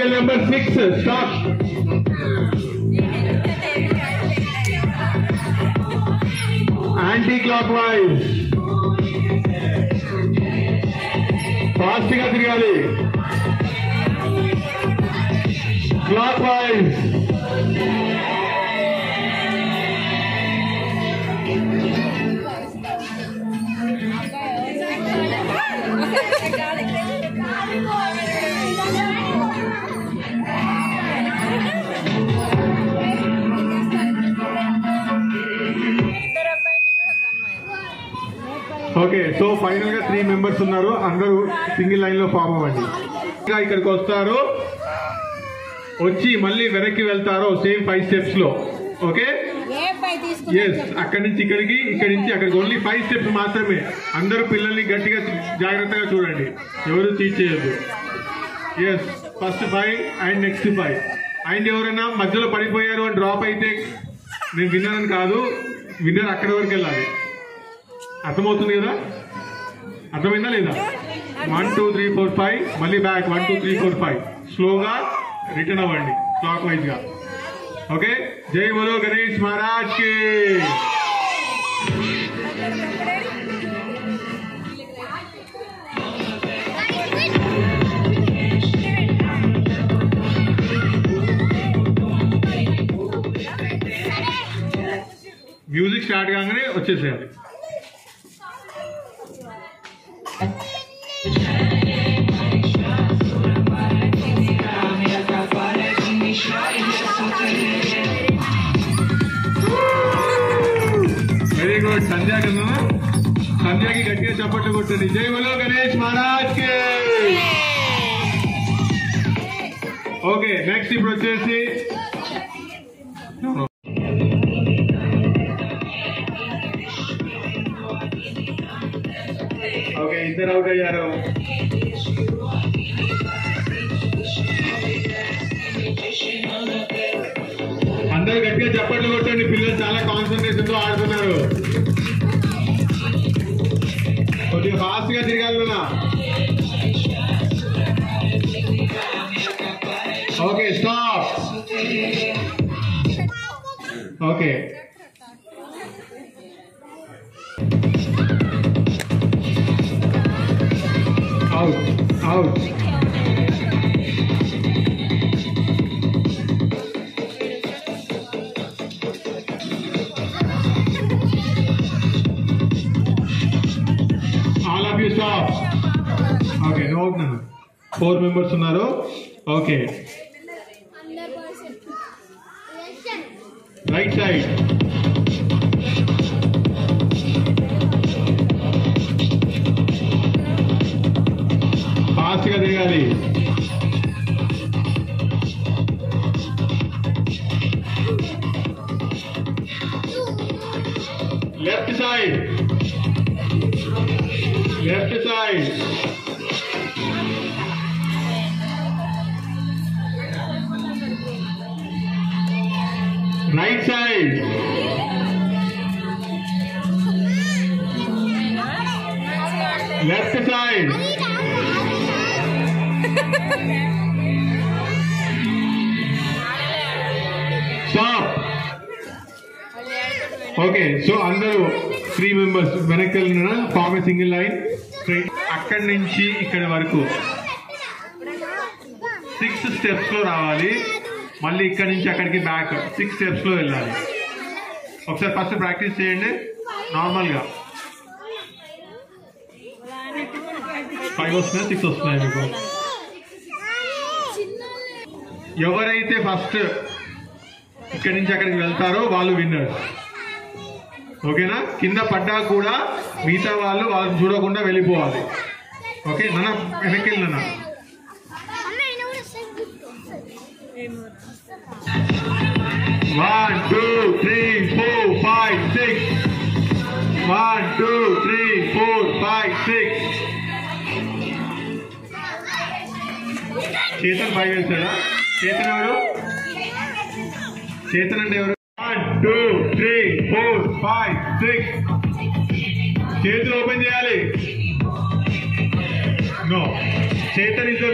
single number 6. Stop. Anti-clockwise. Fast గా తిరగాలి. Clockwise. Okay, so final గా 3 మెంబర్స్ ఉన్నారు. అందరూ సింగిల్ లైన్ లో ఫామ్ అవ్వండి. ఇంకా ఇక్కడికి వస్తారు, వచ్చి మళ్ళీ వెనక్కి వెళ్తారో సేమ్ 5 స్టెప్స్ లో. ఓకే, ఎస్, అక్కడి నుంచి ఇక్కడికి, ఇక్కడి నుంచి అక్కడికి ఓన్లీ 5 స్టెప్స్ మాత్రమే. అందరూ పిల్లల్ని గట్టిగా జాగ్రత్తగా చూడండి, ఎవరు చీట్ చేయొద్దు. Yes, first 5 and next 5. And ఎవరైనా మధ్యలో పడిపోయారు అని డ్రాప్ అయితే నేను విన్నానని కాదు, విన్నర్ అక్కడి వరకు వెళ్ళాలి. అర్థమవుతుంది కదా? అర్థమైందా లేదా? 1 2 3 4 5 మళ్ళీ బ్యాక్ 1 2 3 4 5 స్లోగా రిటర్న్ అవ్వండి క్లాక్ వైజ్ గా. ఓకే, జై బోలో గణేష్ మహారాజ్ కి. మ్యూజిక్ స్టార్ట్ కాగానే వచ్చేసేయాలి. Very good. సంధ్యా కన్నా, సంధ్యాకి గట్టిగా చప్పట్లు కొట్టండి. జై బోలో గణేష్ మహారాజ్ కి. ఓకే, నెక్స్ట్ ఇప్పుడు వచ్చేసి ఓకే, ఇద్దరు అవుట్ అయ్యారు. అందరూ గట్టిగా చప్పట్లు కొట్టండి, పిల్లలు చాలా కాన్సన్ట్రేషన్ తో ఆడుతున్నారు. కొద్దిగా ఫాస్ట్ గా తిరగాలి. Okay, stop. Okay, out out. All of you stop. Okay, no out. 4 members ఉన్నారు. Okay, right side. ఫాస్ట్ గా తిరగాలి. Left side, left side. Right side. Left side. Stop. Okay, so అందరూ 3 మెంబర్స్ వెనక్కి వెళ్ళిన form a single line straight. అక్కడి నుంచి ఇక్కడ వరకు 6 స్టెప్స్ లో రావాలి. మళ్ళీ ఇక్కడి నుంచి అక్కడికి బ్యాక్ 6 స్టెప్స్ లో వెళ్ళాలి. ఒకసారి ఫస్ట్ ప్రాక్టీస్ చేయండి నార్మల్ గా. 5 వస్తున్నాయి, 6 వస్తున్నాయి మీకు. ఎవరైతే ఫస్ట్ ఇక్కడి నుంచి అక్కడికి వెళ్తారో వాళ్ళు విన్నర్. ఓకేనా? కింద పడ్డా కూడా మిగతా వాళ్ళు వాళ్ళని చూడకుండా వెళ్ళిపోవాలి. ఓకే, నాన్న వెనక్కి వెళ్ళి నాన్న. 1 2 3 4 5 6. 1 2 3 4 5 6. చేతన్ 5 వెళ్తాడా? చేతన్ ఎవరు? చేతన్ అంటే ఎవరు? 1 2 3 4 5 6. చేతులు ఓపెన్ చేయాలి. No, Chetan is